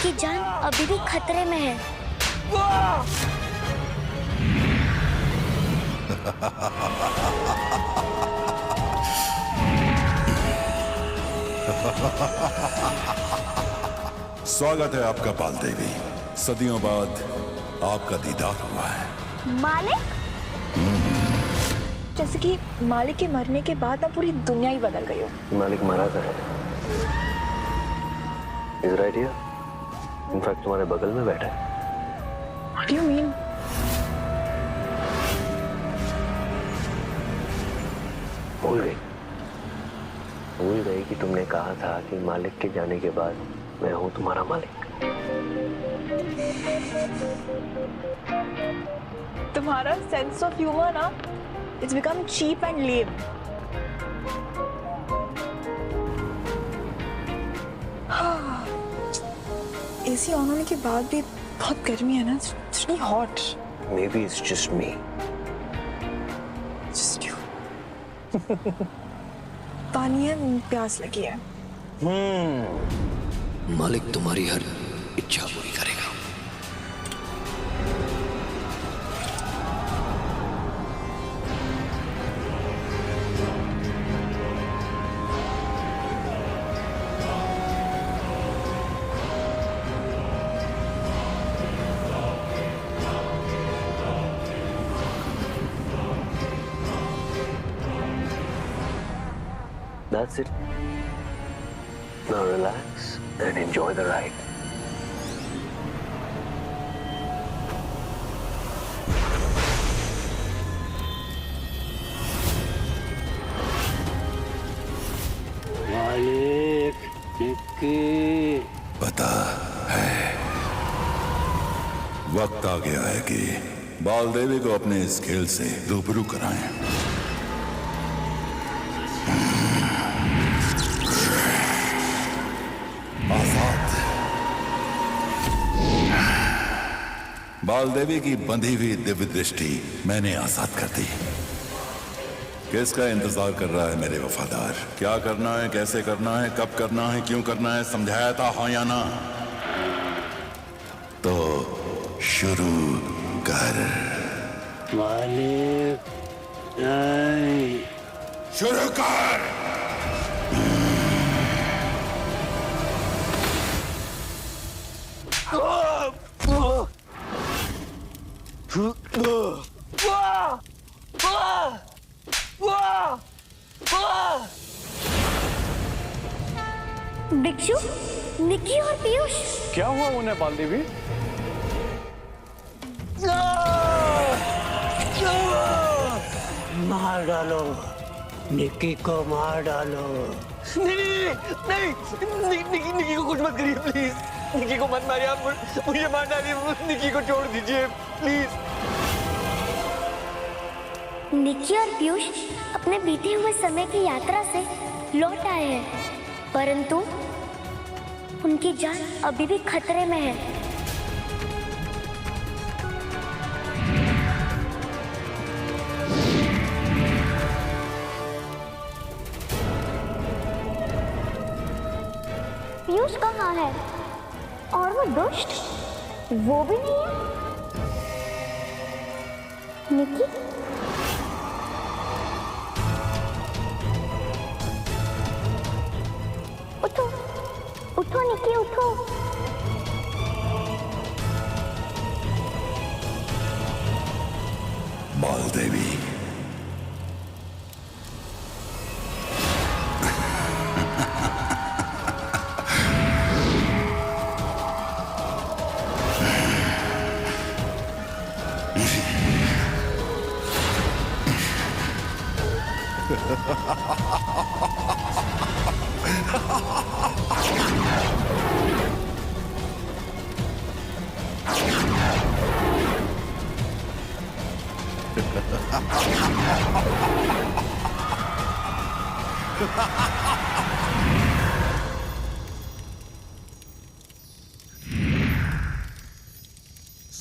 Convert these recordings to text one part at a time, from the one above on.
उनकी जान अभी भी खतरे में है। स्वागत है आपका बाल देवी। सदियों बाद आपका दीदार हुआ है। मालिक? जैसे कि मालिक के मरने के बाद ना पूरी दुनिया ही बदल गई हो। मालिक मरा था। He's right here. इनफैक्ट तुम्हारे बगल में बैठा है। What do you mean? भूल गई कि तुमने कहा था कि मालिक के जाने के बाद मैं हूं तुम्हारा मालिक। तुम्हारा सेंस ऑफ ह्यूमर ना it's become cheap and lame. AC on होने के बाद भी बहुत गर्मी है ना। It's really hot. Maybe it's just me. Just you. पानी है, प्यास लगी है। मालिक तुम्हारी हर इच्छा पूरी करेगा। That's it. Now relax and enjoy the ride. मालिक निक्की। पता है, वक्त आ गया है कि बाल देवी को अपने इस खेल से रूबरू कराएं। आजाद। बाल देवी की बंधी हुई दिव्य दृष्टि मैंने आजाद कर दी। किसका इंतजार कर रहा है मेरे वफादार? क्या करना है, कैसे करना है, कब करना है, क्यों करना है, समझाया था हाँ या ना? तो शुरू कर। मालिक नहीं। शुरू कर। बिक्षु, निक्की और पीयूष। क्या हुआ उन्हें बाल देवी? मार डालो, निक्की को मार डालो। नहीं, निक्की को कुछ मत करिए प्लीज। निक्की को मत मारिए आप, मुझे मार डालिए। निक्की को छोड़ दीजिए प्लीज। निक्की और पीयूष अपने बीते हुए समय की यात्रा से लौट आए हैं, परंतु उनकी जान अभी भी खतरे में है। पीयूष कहाँ है? और वो दुष्ट, वो भी नहीं है। निक्की? उठो, उठो निक्की, उठो। बाल देवी,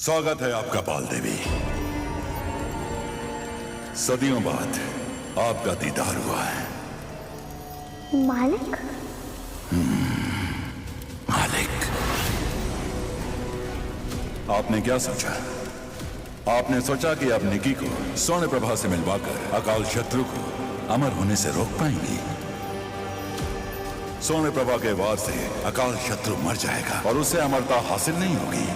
स्वागत है आपका बाल देवी। सदियों बाद आपका दीदार हुआ है। मालिक? मालिक। आपने क्या सोचा? आपने सोचा कि आप निकी को स्वर्ण प्रभा से मिलवाकर अकाल शत्रु को अमर होने से रोक पाएंगी? स्वर्ण प्रभा के वार से अकाल शत्रु मर जाएगा और उसे अमरता हासिल नहीं होगी।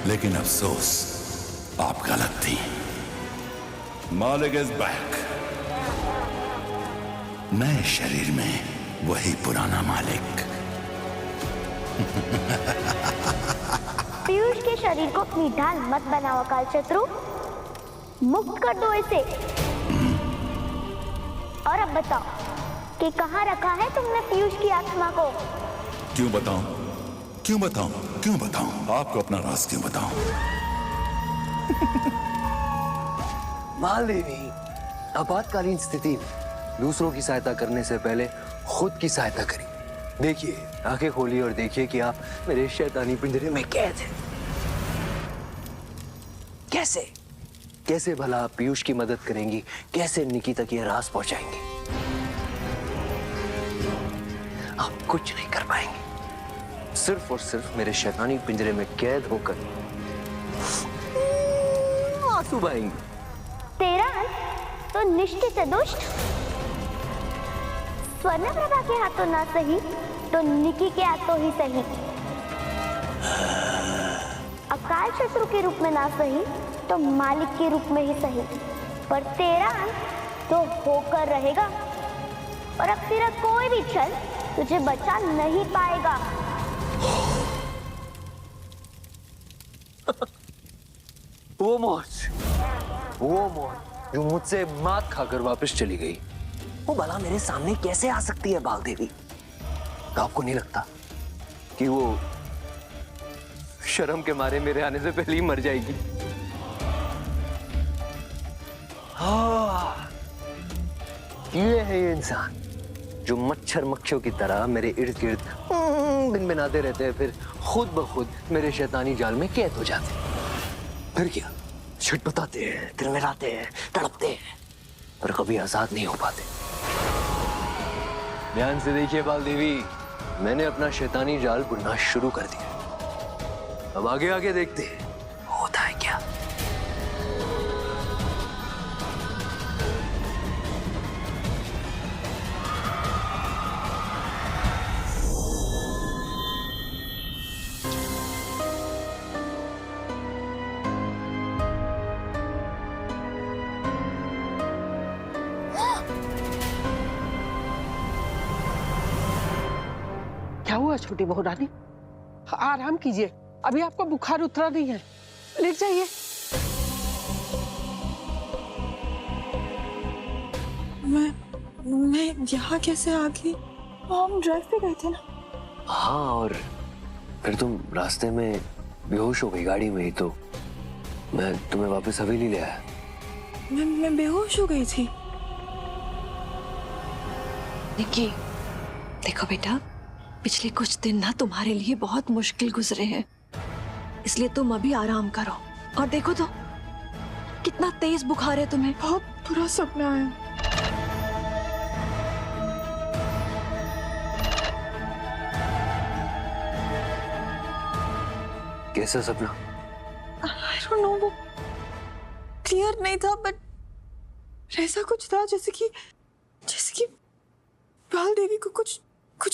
लेकिन अफसोस, आप गलत थी। मालिक इज बैक। नए शरीर में वही पुराना मालिक। पीयूष के शरीर को अपनी ढाल मत बनाओ अकाल शत्रु, मुक्त कर दो इसे। और अब बताओ कि कहाँ रखा है तुमने पीयूष की आत्मा को? क्यों बताऊं? क्यों बताऊं? क्यों बताऊं? आपको अपना राज क्यों बताऊं? महादेवी, आपातकालीन स्थिति में दूसरों की सहायता करने से पहले खुद की सहायता करिए। देखिए, आंखें खोलिए और देखिए कि आप मेरे शैतानी पिंजरे में कैद हैं। कैसे कैसे भला आप पीयूष की मदद करेंगी? कैसे निकी तक ये राज पहुंचाएंगी? आप कुछ नहीं कर पाएंगे। सिर्फ और सिर्फ मेरे शैतानी पिंजरे में कैद होकर आंसू बहाएंगे। तेरा अंत तो निश्चित है दुष्ट। स्वर्ण प्रभा के हाथों ना सही तो निकी के हाथों ही सही। अकाल शत्रु के रूप में ना सही तो मालिक के रूप में ही सही, पर तेरा अंत तो होकर रहेगा। और अब तेरा कोई भी छल तुझे बचा नहीं पाएगा। वो मौत जो मुझसे मात खाकर वापस चली गई, वो भला मेरे सामने कैसे आ सकती है बाल देवी? तो आपको नहीं लगता कि वो शर्म के मारे मेरे आने से पहले ही मर जाएगी? हाँ, ये है ये इंसान जो मच्छर मक्खियों की तरह मेरे इर्द गिर्द भिनभिनाते रहते हैं, फिर खुद ब खुद मेरे शैतानी जाल में कैद हो जाते हैं। फिर क्या, छटपटाते हैं, तिरमिराते हैं, तड़पते हैं, पर कभी आजाद नहीं हो पाते। ध्यान से देखिए बाल देवी, मैंने अपना शैतानी जाल बुनना शुरू कर दिया। अब आगे आगे देखते हैं होता है क्या। क्या हुआ छोटी बहू रानी? आराम कीजिए, अभी आपका बुखार उतरा नहीं है। लेट जाइए। मैं यहाँ कैसे आ गई? हम ड्राइव पे गए थे ना। हाँ, और फिर तुम रास्ते में बेहोश हो गई गाड़ी में ही, तो मैं तुम्हें वापस हवेली ले आया। मैं बेहोश हो गई थी। निकी, देखो बेटा, पिछले कुछ दिन ना तुम्हारे लिए बहुत मुश्किल गुजरे हैं, इसलिए तुम अभी आराम करो। और देखो तो कितना तेज बुखार है तुम्हें। बहुत बुरा सपना आया। कैसा सपना? I don't know, वो क्लियर नहीं था, बट ऐसा कुछ था जैसे कि बाल देवी को कुछ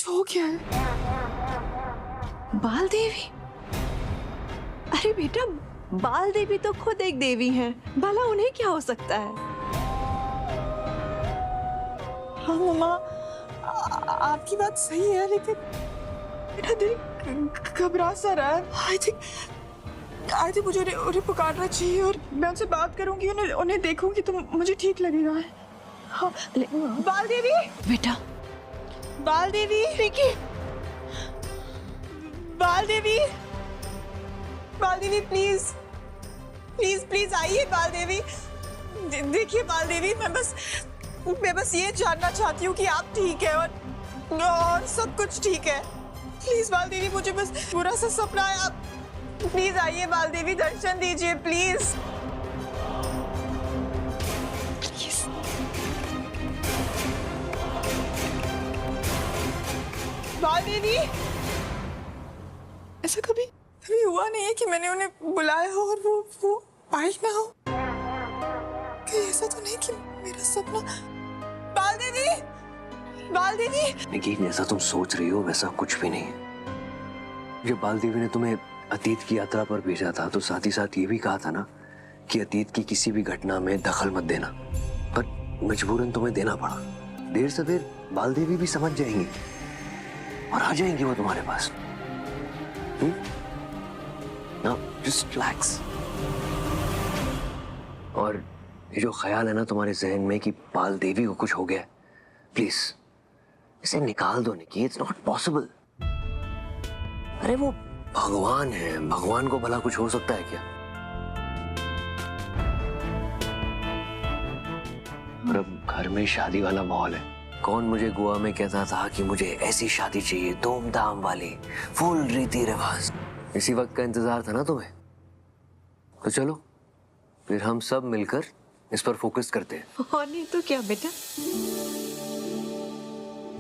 हो गया है। बाल देवी? अरे बेटा, बाल देवी तो खुद एक देवी हैं, भला उन्हें क्या हो सकता है? हाँ मम्मा, आपकी बात सही है, लेकिन मेरा दिल घबरा सा रहा है। आई थिंक मुझे उन्हें पुकारना चाहिए और मैं उनसे बात करूंगी, उन्हें देखूंगी तो मुझे ठीक लगेगा। हाँ, बाल देवी, बेटा, बाल देवी, बाल देवी, बाल देवी, प्लीज प्लीज प्लीज आइए बाल देवी। देखिए बाल देवी, मैं बस ये जानना चाहती हूँ कि आप ठीक है और सब कुछ ठीक है। प्लीज बाल देवी, मुझे बस बुरा सा सपना है, आप प्लीज आइए बाल देवी, दर्शन दीजिए प्लीज। बाल देवी, ऐसा कभी कभी हुआ नहीं है कि मैंने उन्हें बुलाया हो और वो आई ना हो। कहीं ऐसा तो नहीं कि मेरा सपना। बाल दीदी, बाल दीदी। निकी, जैसा तुम सोच रही हो वैसा कुछ भी नहीं है। जब बाल देवी ने तुम्हें अतीत की यात्रा पर भेजा था तो साथ ही साथ ये भी कहा था ना कि अतीत की किसी भी घटना में दखल मत देना, पर मजबूरन तुम्हें देना पड़ा। देर से देर बाल देवी भी समझ जाएंगी और आ जाएंगी वो तुम्हारे पास। Now, just relax. और ये जो ख्याल है ना तुम्हारे जहन में कि बाल देवी को कुछ हो गया, प्लीज इसे निकाल दो निकी। It's not possible. अरे वो भगवान है, भगवान को भला कुछ हो सकता है क्या? और अब घर में शादी वाला माहौल है। कौन मुझे गोवा में कहता था कि मुझे ऐसी शादी चाहिए, धूमधाम वाली, फुल रीति रिवाज। इसी वक्त का इंतजार था ना तुम्हें। तो चलो फिर हम सब मिलकर इस पर फोकस करते हैं। और नहीं तो क्या बेटा,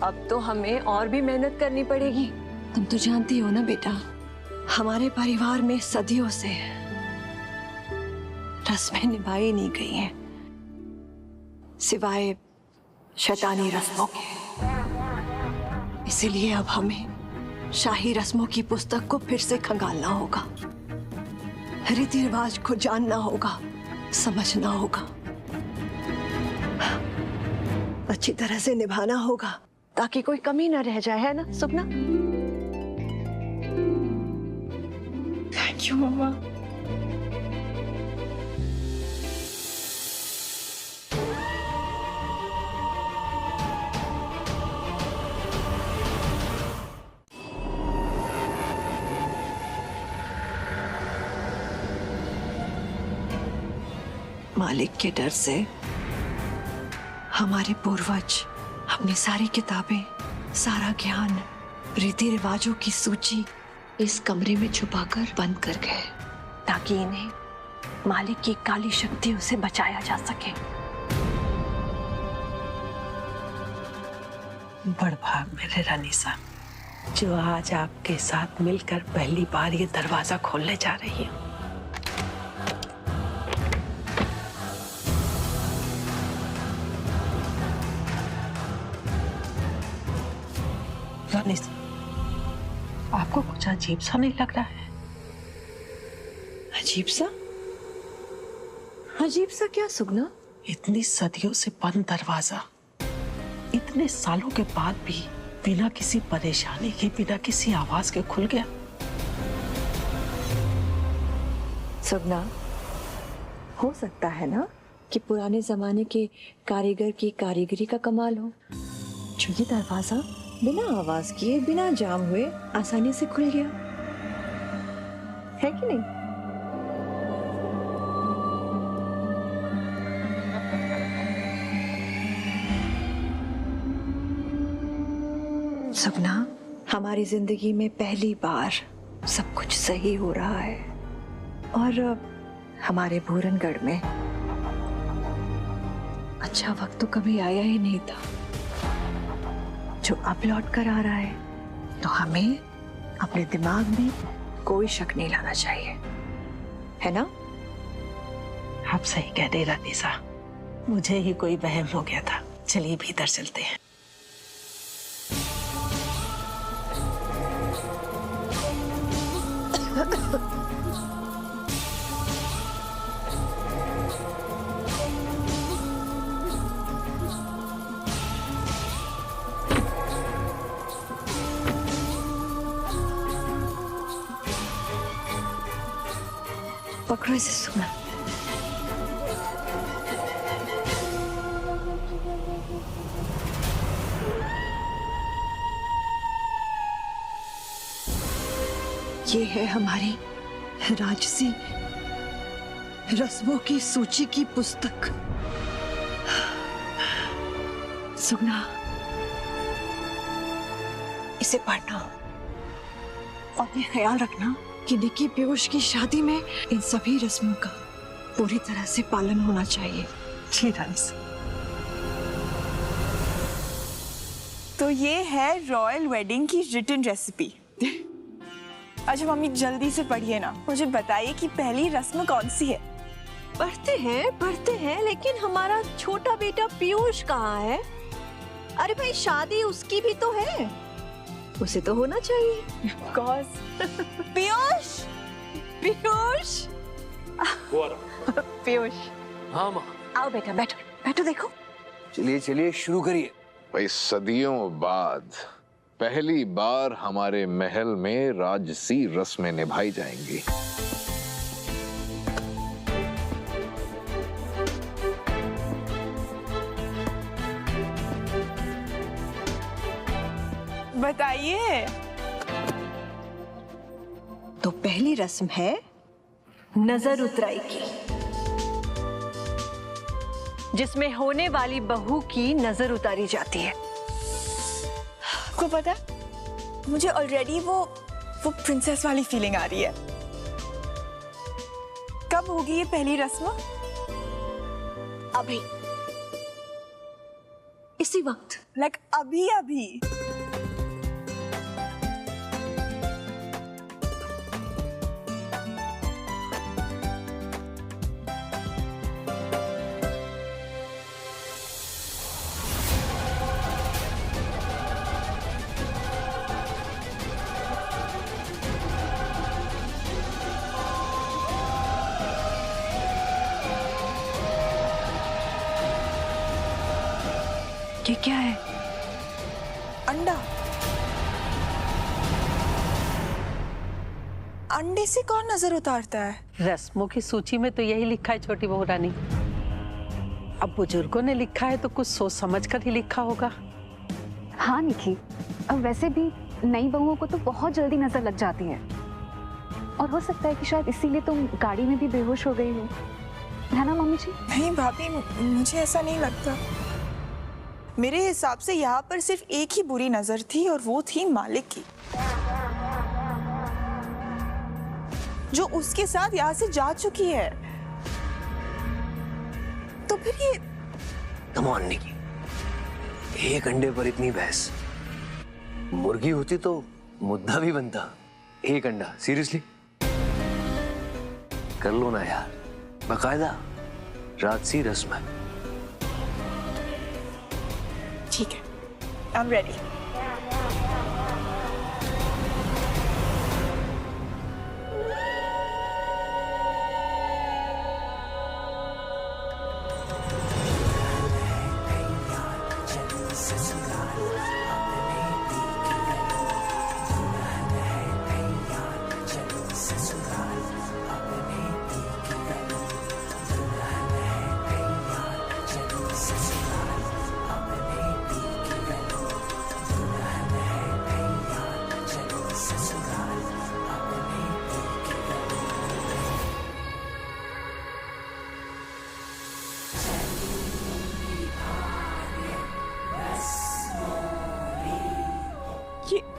अब तो हमें और भी मेहनत करनी पड़ेगी। तुम तो जानती हो ना बेटा, हमारे परिवार में सदियों से रस्में निभाई नहीं गई हैं, सिवाय शैतानी रस्मों के। इसीलिए अब हमें शाही रस्मों की पुस्तक को फिर से खंगालना होगा, रीति रिवाज को जानना होगा, समझना होगा, अच्छी तरह से निभाना होगा ताकि कोई कमी ना रह जाए, है ना सुपना? थैंक यू मम्मा। मालिक के डर से हमारे पूर्वज अपनी सारी किताबें, सारा ज्ञान, रीति रिवाजों की सूची इस कमरे में छुपाकर बंद कर गए ताकि इन्हें मालिक की काली शक्तियों से बचाया जा सके। बड़भाग मेरे रानीसा, जो आज आपके साथ मिलकर पहली बार ये दरवाजा खोलने जा रही है। रानीसा, आपको कुछ अजीब सा नहीं लग रहा है? अजीब सा? अजीब सा क्या सुगना? इतनी सदियों से बंद दरवाजा इतने सालों के बाद भी बिना किसी परेशानी के, बिना किसी आवाज के खुल गया। सुगना, हो सकता है ना कि पुराने जमाने के कारीगर की कारीगरी का कमाल हो, जो ये दरवाजा बिना आवाज किए, बिना जाम हुए आसानी से खुल गया, है कि नहीं? सुगना, हमारी जिंदगी में पहली बार सब कुछ सही हो रहा है और हमारे भूरनगढ़ में अच्छा वक्त तो कभी आया ही नहीं था जो अब लौट कर आ रहा है। तो हमें अपने दिमाग में कोई शक नहीं लाना चाहिए, है ना? आप सही कह रहे रानीसा, मुझे ही कोई वहम हो गया था। चलिए भीतर चलते हैं। पकड़ो इसे सुगना। ये है हमारी राजसी रस्मों की सूची की पुस्तक। सुगना, इसे पढ़ना और ये ख्याल रखना कि निकी पीयूष की शादी में इन सभी रस्मों का पूरी तरह से पालन होना चाहिए। जी रानीसा। तो ये है रॉयल वेडिंग की रिटन रेसिपी। अच्छा मम्मी जल्दी से पढ़िए ना, मुझे बताइए कि पहली रस्म कौन सी है। पढ़ते हैं, लेकिन हमारा छोटा बेटा पीयूष कहाँ है? अरे भाई शादी उसकी भी तो है, उसे तो होना चाहिए। पीयूष, पीयूष, पीयूष, हाँ माँ। आओ बेटा, बैठो बैठो, देखो। चलिए चलिए शुरू करिए। भाई सदियों बाद पहली बार हमारे महल में राजसी रस्में निभाई जाएंगी। बताइए। तो पहली रस्म है नजर उतराई की, जिसमें होने वाली बहू की नजर उतारी जाती है। आपको पता है, मुझे ऑलरेडी वो प्रिंसेस वाली फीलिंग आ रही है। कब होगी ये पहली रस्म? अभी, इसी वक्त। लाइक अभी अभी? ये क्या है? अंडा। अंडे से कौन नजर उतारता है? रस्मों की सूची में तो यही लिखा है छोटी बहू रानी। अब बुजुर्गों ने लिखा है तो कुछ सोच समझ कर ही लिखा होगा। हाँ निकी, अब वैसे भी नई बहुओं को तो बहुत जल्दी नजर लग जाती है, और हो सकता है कि शायद इसीलिए तुम गाड़ी में भी बेहोश हो गई हो, है ना मम्मी जी? नहीं भाभी, मुझे ऐसा नहीं लगता। मेरे हिसाब से यहाँ पर सिर्फ एक ही बुरी नजर थी, और वो थी मालिक की, जो उसके साथ यहाँ से जा चुकी है। तो फिर ये कम ऑन निकी, एक अंडे पर इतनी बहस। मुर्गी होती तो मुद्दा भी बनता। एक अंडा, सीरियसली? कर लो ना यार, बकायदा राजसी रस्म है। ठीक है, आई एम रेडी।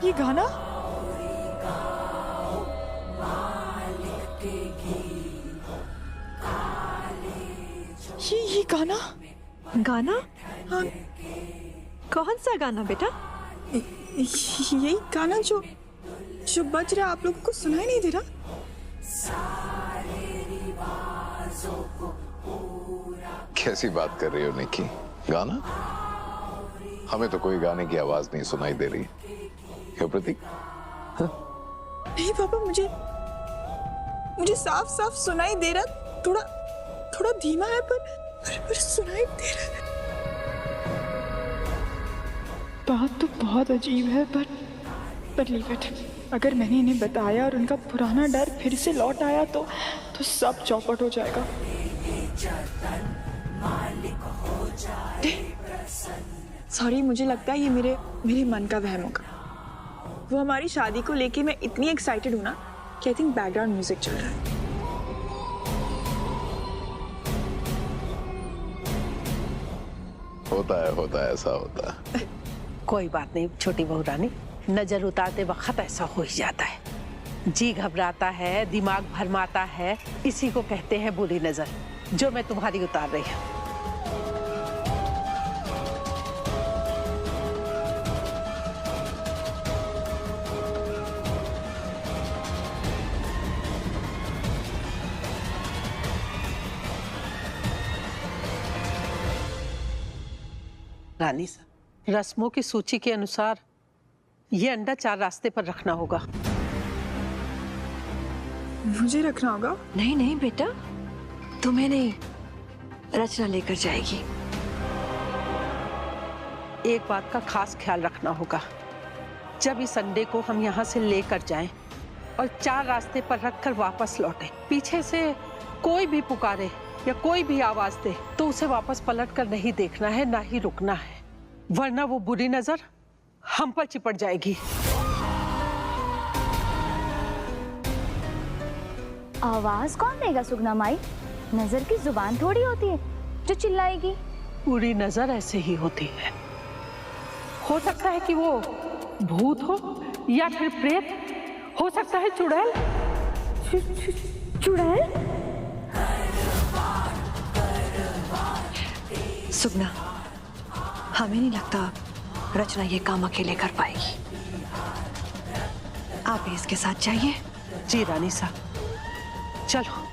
ये गाना? ये गाना? गाना? हाँ, कौन सा गाना बेटा? यही गाना जो बज रहा, आप लोगों को सुनाई नहीं दे रहा? कैसी बात कर रही हो निकी? गाना? हमें तो कोई गाने की आवाज नहीं सुनाई दे रही। क्यों प्रतीक? नहीं पापा, मुझे साफ साफ सुनाई दे रहा। थोड़ा धीमा है, पर सुनाई दे रहा है। बात तो बहुत अजीब है, पर लीव इट। अगर मैंने इन्हें बताया और उनका पुराना डर फिर से लौट आया तो सब चौपट हो जाएगा। सॉरी, मुझे लगता है ये मेरे मन का वहम होगा। वो हमारी शादी को लेके मैं इतनी एक्साइटेड हूँ ना कि आई थिंक बैकग्राउंड म्यूजिक चल रहा है। होता है, ऐसा होता है। कोई बात नहीं छोटी बहू रानी, नजर उतारते वक्त ऐसा हो ही जाता है। जी घबराता है, दिमाग भरमाता है, इसी को कहते हैं बुरी नजर, जो मैं तुम्हारी उतार रही हूँ। रानी साहब, रस्मों की सूची के अनुसार ये अंडा 4 रास्ते पर रखना होगा। मुझे रखना होगा? नहीं नहीं बेटा, तुम्हें नहीं, रचना लेकर जाएगी। एक बात का खास ख्याल रखना होगा, जब इस अंडे को हम यहाँ से लेकर जाएं और 4 रास्ते पर रखकर वापस लौटें, पीछे से कोई भी पुकारे या कोई भी आवाज दे तो उसे वापस पलट कर नहीं देखना है, ना ही रुकना है, वरना वो बुरी नजर हम पर चिपट जाएगी। आवाज कौन देगा सुगना माई? नजर की जुबान थोड़ी होती है जो चिल्लाएगी। बुरी नजर ऐसे ही होती है। हो सकता है कि वो भूत हो या फिर प्रेत, हो सकता है चुड़ैल। चुड़ैल? सुगना, हमें नहीं लगता रचना ये काम अकेले कर पाएगी। आप भी इसके साथ जाइए। जी रानी साहब, चलो।